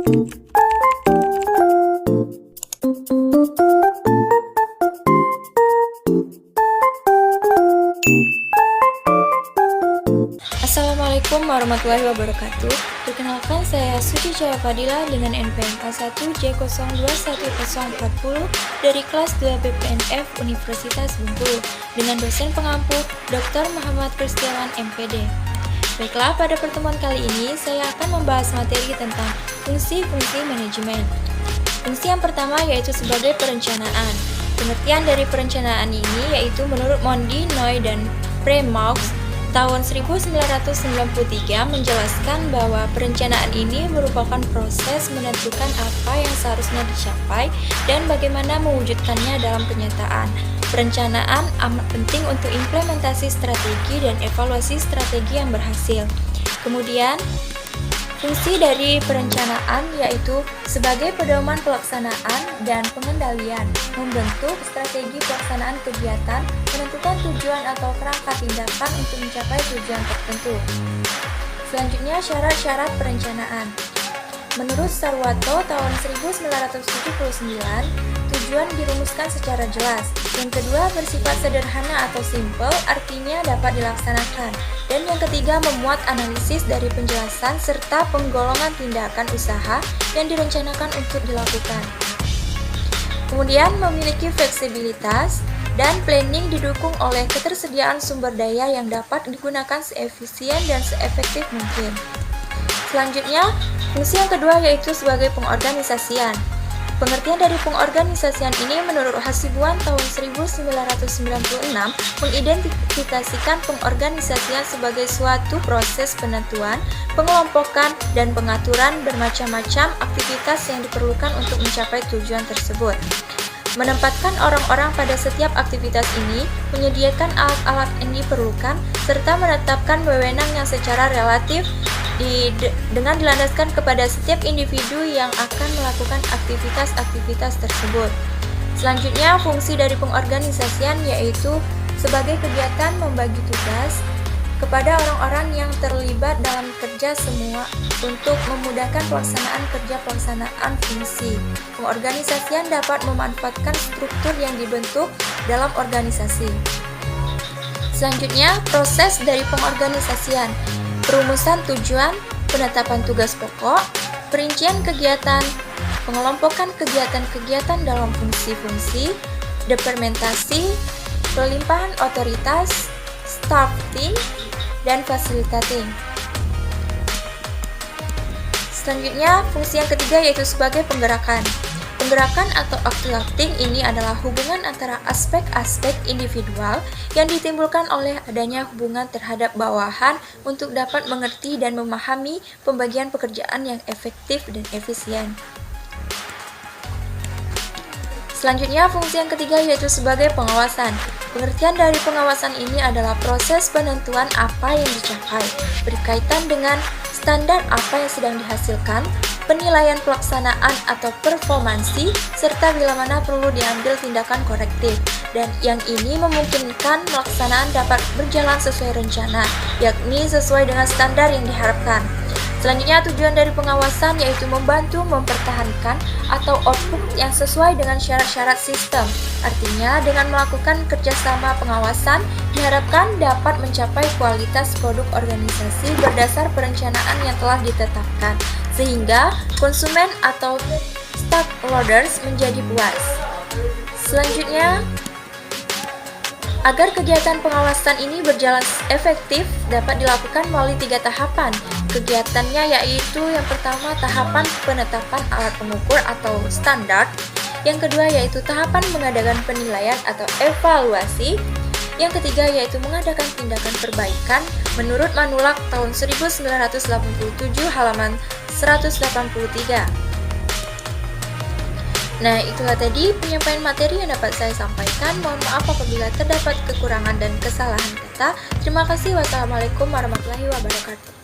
Assalamualaikum warahmatullahi wabarakatuh. Perkenalkan, saya Suci Cahaya Fadila dengan NPM A1J021040 dari kelas 2 BPNF Universitas Bengkulu dengan dosen pengampu Dr. Muhammad Kristiawan MPD. Baiklah, pada pertemuan kali ini saya akan membahas materi tentang fungsi-fungsi manajemen. Fungsi yang pertama yaitu sebagai perencanaan. Pengertian dari perencanaan ini yaitu menurut Mondi, Noy, dan Premaux tahun 1993 menjelaskan bahwa perencanaan ini merupakan proses menentukan apa yang seharusnya dicapai dan bagaimana mewujudkannya dalam kenyataan. Perencanaan amat penting untuk implementasi strategi dan evaluasi strategi yang berhasil. Kemudian, fungsi dari perencanaan yaitu sebagai pedoman pelaksanaan dan pengendalian, membentuk strategi pelaksanaan kegiatan, menentukan tujuan atau kerangka tindakan untuk mencapai tujuan tertentu. Selanjutnya, syarat-syarat perencanaan. Menurut Sarwato tahun 1979, tujuan dirumuskan secara jelas. Yang kedua, bersifat sederhana atau simple, artinya dapat dilaksanakan. Dan yang ketiga, memuat analisis dari penjelasan serta penggolongan tindakan usaha yang direncanakan untuk dilakukan. Kemudian, memiliki fleksibilitas dan planning didukung oleh ketersediaan sumber daya yang dapat digunakan seefisien dan seefektif mungkin. Selanjutnya, fungsi yang kedua yaitu sebagai pengorganisasian. Pengertian dari pengorganisasian ini menurut Hasibuan tahun 1996 mengidentifikasikan pengorganisasian sebagai suatu proses penentuan, pengelompokan, dan pengaturan bermacam-macam aktivitas yang diperlukan untuk mencapai tujuan tersebut. Menempatkan orang-orang pada setiap aktivitas ini, menyediakan alat-alat yang diperlukan, serta menetapkan wewenang yang secara relatif dengan dilandaskan kepada setiap individu yang akan melakukan aktivitas-aktivitas tersebut. Selanjutnya, fungsi dari pengorganisasian yaitu sebagai kegiatan membagi tugas kepada orang-orang yang terlibat dalam kerja semua untuk memudahkan pelaksanaan fungsi. Pengorganisasian dapat memanfaatkan struktur yang dibentuk dalam organisasi. Selanjutnya, proses dari pengorganisasian. Perumusan tujuan, penetapan tugas pokok, perincian kegiatan, pengelompokan kegiatan-kegiatan dalam fungsi-fungsi, departementasi, pelimpahan otoritas, staffing, dan facilitating. Selanjutnya, fungsi yang ketiga yaitu sebagai penggerakan. Penggerakan atau acting ini adalah hubungan antara aspek-aspek individual yang ditimbulkan oleh adanya hubungan terhadap bawahan untuk dapat mengerti dan memahami pembagian pekerjaan yang efektif dan efisien. Selanjutnya, fungsi yang ketiga yaitu sebagai pengawasan. Pengertian dari pengawasan ini adalah proses penentuan apa yang dicapai, berkaitan dengan standar apa yang sedang dihasilkan, penilaian pelaksanaan atau performansi, serta bila mana perlu diambil tindakan korektif. Dan yang ini memungkinkan pelaksanaan dapat berjalan sesuai rencana, yakni sesuai dengan standar yang diharapkan. Selanjutnya, tujuan dari pengawasan yaitu membantu mempertahankan atau output yang sesuai dengan syarat-syarat sistem. Artinya, dengan melakukan kerjasama pengawasan, diharapkan dapat mencapai kualitas produk organisasi berdasar perencanaan yang telah ditetapkan, sehingga konsumen atau stakeholders menjadi puas. Selanjutnya, agar kegiatan pengawasan ini berjalan efektif, dapat dilakukan melalui 3 tahapan. Kegiatannya yaitu yang pertama tahapan penetapan alat pengukur atau standar, yang kedua yaitu tahapan mengadakan penilaian atau evaluasi, yang ketiga yaitu mengadakan tindakan perbaikan menurut Manulak tahun 1987 halaman 183. Nah, itulah tadi penyampaian materi yang dapat saya sampaikan. Mohon maaf apabila terdapat kekurangan dan kesalahan kata. Terima kasih. Wassalamualaikum warahmatullahi wabarakatuh.